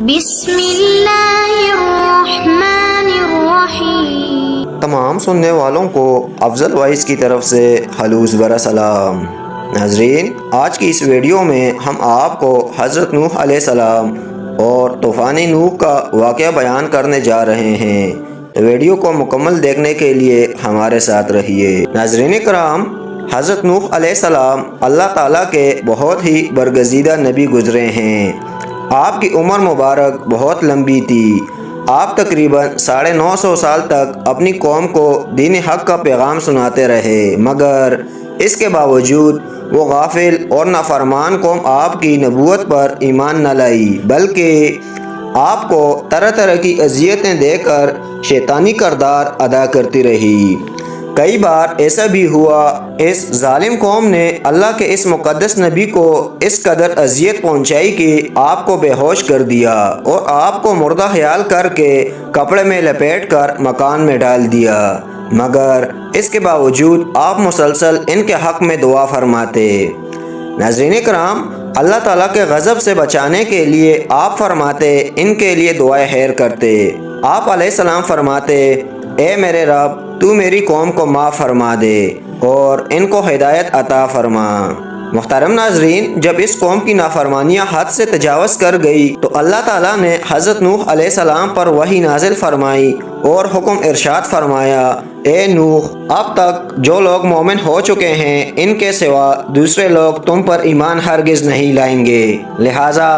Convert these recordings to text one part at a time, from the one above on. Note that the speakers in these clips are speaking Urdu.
بسم اللہ الرحمن الرحیم۔ تمام سننے والوں کو افضل وائس کی طرف سے خلوص برا سلام۔ ناظرین، آج کی اس ویڈیو میں ہم آپ کو حضرت نوح علیہ السلام اور طوفان نوح کا واقعہ بیان کرنے جا رہے ہیں، تو ویڈیو کو مکمل دیکھنے کے لیے ہمارے ساتھ رہیے۔ ناظرین کرام، حضرت نوح علیہ السلام اللہ تعالیٰ کے بہت ہی برگزیدہ نبی گزرے ہیں۔ آپ کی عمر مبارک بہت لمبی تھی۔ آپ تقریباً 950 سال تک اپنی قوم کو دین حق کا پیغام سناتے رہے، مگر اس کے باوجود وہ غافل اور نافرمان قوم آپ کی نبوت پر ایمان نہ لائی، بلکہ آپ کو طرح طرح کی اذیتیں دے کر شیطانی کردار ادا کرتی رہی۔ کئی بار ایسا بھی ہوا، اس ظالم قوم نے اللہ کے اس مقدس نبی کو اس قدر اذیت پہنچائی کہ آپ کو بے ہوش کر دیا اور آپ کو مردہ خیال کر کے کپڑے میں لپیٹ کر مکان میں ڈال دیا، مگر اس کے باوجود آپ مسلسل ان کے حق میں دعا فرماتے۔ ناظرین کرام، اللہ تعالیٰ کے غضب سے بچانے کے لیے آپ فرماتے ان کے لیے دعائے خیر کرتے۔ آپ علیہ السلام فرماتے، اے میرے رب، تو میری قوم کو معاف فرما دے اور ان کو ہدایت عطا فرما۔ محترم ناظرین، جب اس قوم کی نافرمانیاں حد سے تجاوز کر گئی تو اللہ تعالیٰ نے حضرت نوح علیہ السلام پر وحی نازل فرمائی اور حکم ارشاد فرمایا، اے نوح، اب تک جو لوگ مومن ہو چکے ہیں ان کے سوا دوسرے لوگ تم پر ایمان ہرگز نہیں لائیں گے، لہٰذا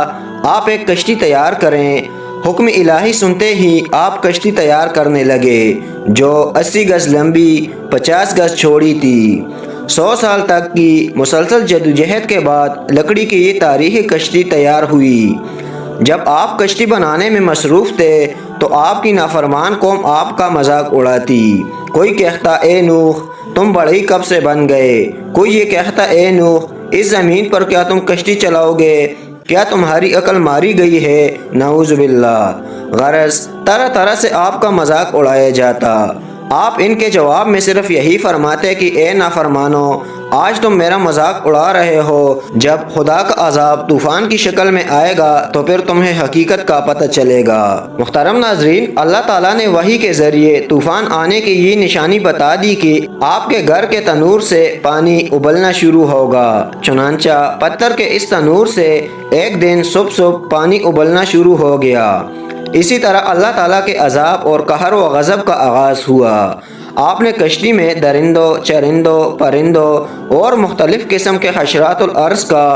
آپ ایک کشتی تیار کریں۔ حکم الہی سنتے ہی آپ کشتی تیار کرنے لگے، جو 80 گز لمبی 50 گز چوڑی تھی۔ 100 سال تک کی مسلسل جدوجہد کے بعد لکڑی کی یہ تاریخی کشتی تیار ہوئی۔ جب آپ کشتی بنانے میں مصروف تھے تو آپ کی نافرمان قوم آپ کا مذاق اڑاتی۔ کوئی کہتا، اے نوح، تم بڑے کب سے بن گئے؟ کوئی یہ کہتا، اے نوح، اس زمین پر کیا تم کشتی چلاؤ گے؟ کیا تمہاری عقل ماری گئی ہے؟ نعوذ باللہ۔ غرض طرح طرح سے آپ کا مذاق اڑایا جاتا۔ آپ ان کے جواب میں صرف یہی فرماتے کہ اے نافرمانو، آج تم میرا مذاق اڑا رہے ہو، جب خدا کا عذاب طوفان کی شکل میں آئے گا تو پھر تمہیں حقیقت کا پتہ چلے گا۔ محترم ناظرین، اللہ تعالیٰ نے وحی کے ذریعے طوفان آنے کی یہ نشانی بتا دی کہ آپ کے گھر کے تنور سے پانی ابلنا شروع ہوگا۔ چنانچہ پتھر کے اس تنور سے ایک دن صبح پانی ابلنا شروع ہو گیا۔ اسی طرح اللہ تعالیٰ کے عذاب اور قہر و غضب کا آغاز ہوا۔ آپ نے کشتی میں درندوں، چرندوں، پرندوں اور مختلف قسم کے حشرات الارض کا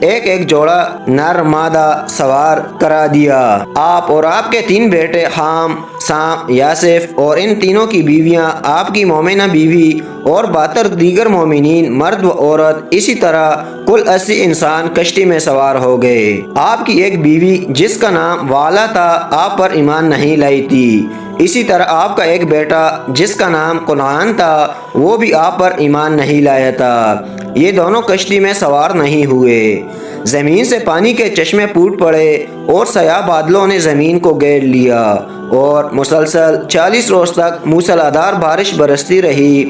ایک ایک جوڑا نر مادہ سوار کرا دیا۔ آپ اور آپ کے 3 بیٹے حام، سام، یاسف اور ان تینوں کی بیویاں، آپ کی مومنہ بیوی اور 72 دیگر مومنین مرد و عورت، اسی طرح کل 80 انسان کشتی میں سوار ہو گئے۔ آپ کی ایک بیوی جس کا نام والا تھا آپ پر ایمان نہیں لائی تھی۔ اسی طرح آپ کا ایک بیٹا جس کا نام کنعان تھا وہ بھی آپ پر ایمان نہیں لایا تھا۔ یہ دونوں کشتی میں سوار نہیں ہوئے۔ زمین سے پانی کے چشمے پھوٹ پڑے اور سیاہ بادلوں نے زمین کو گھیر لیا اور مسلسل 40 روز تک موسلادھار بارش برستی رہی۔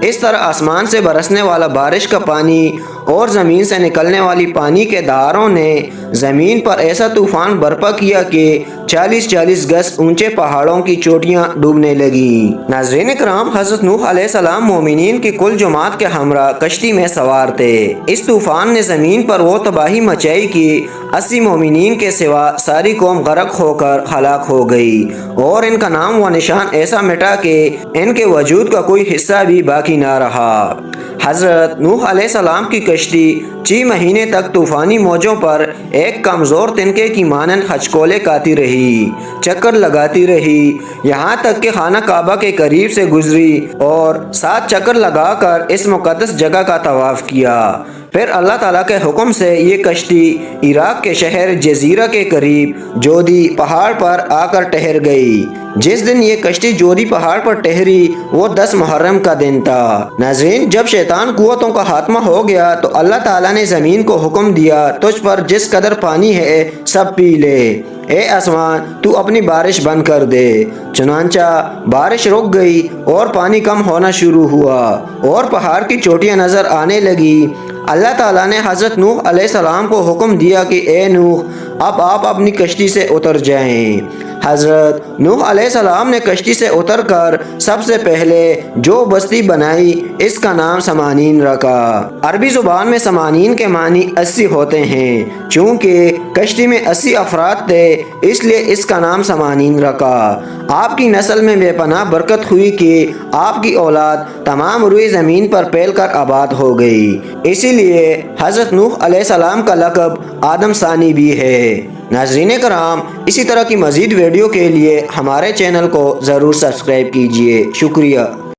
اس طرح آسمان سے برسنے والا بارش کا پانی اور زمین سے نکلنے والی پانی کے دھاروں نے زمین پر ایسا طوفان برپا کیا کہ 40 گز اونچے پہاڑوں کی چوٹیاں ڈوبنے لگیں۔ ناظرین کرام، حضرت نوح علیہ السلام مومنین کی کل جماعت کے ہمراہ کشتی میں سوار تھے۔ اس طوفان نے زمین پر وہ تباہی مچائی کہ 80 مومنین کے سوا ساری قوم غرق ہو کر ہلاک ہو گئی اور ان کا نام و نشان ایسا مٹا کہ ان کے وجود کا کوئی حصہ بھی باقی نہ رہا۔ حضرت نوح علیہ السلام کی کشتی 6 مہینے تک طوفانی موجوں پر ایک کمزور تنکے کی مانند ہچکولے کاتی رہی، چکر لگاتی رہی، یہاں تک کہ خانہ کعبہ کے قریب سے گزری اور 7 چکر لگا کر اس مقدس جگہ کا طواف کیا۔ پھر اللہ تعالیٰ کے حکم سے یہ کشتی عراق کے شہر جزیرہ کے قریب جودی پہاڑ پر آ کر ٹھہر گئی۔ جس دن یہ کشتی جودی پہاڑ پر ٹھہری وہ 10 محرم کا دن تھا۔ ناظرین، جب شیطان قوتوں کا خاتمہ ہو گیا تو اللہ تعالیٰ نے زمین کو حکم دیا، تجھ پر جس قدر پانی ہے سب پی لے، اے آسمان تو اپنی بارش بند کر دے۔ چنانچہ بارش رک گئی اور پانی کم ہونا شروع ہوا اور پہاڑ کی چوٹیاں نظر آنے لگی۔ اللہ تعالیٰ نے حضرت نوح علیہ السلام کو حکم دیا کہ اے نوح اب آپ اپنی کشتی سے اتر جائیں۔ حضرت نوح علیہ السلام نے کشتی سے اتر کر سب سے پہلے جو بستی بنائی اس کا نام سمانین رکھا۔ عربی زبان میں سمانین کے معنی 80 ہوتے ہیں۔ چونکہ کشتی میں 80 افراد تھے اس لیے اس کا نام سمانین رکھا۔ آپ کی نسل میں بے پناہ برکت ہوئی کہ آپ کی اولاد تمام روئے زمین پر پھیل کر آباد ہو گئی، اسی لیے حضرت نوح علیہ السلام کا لقب آدم ثانی بھی ہے۔ ناظرین کرام، اسی طرح کی مزید ویڈیو کے لیے ہمارے چینل کو ضرور سبسکرائب کیجیے۔ شکریہ۔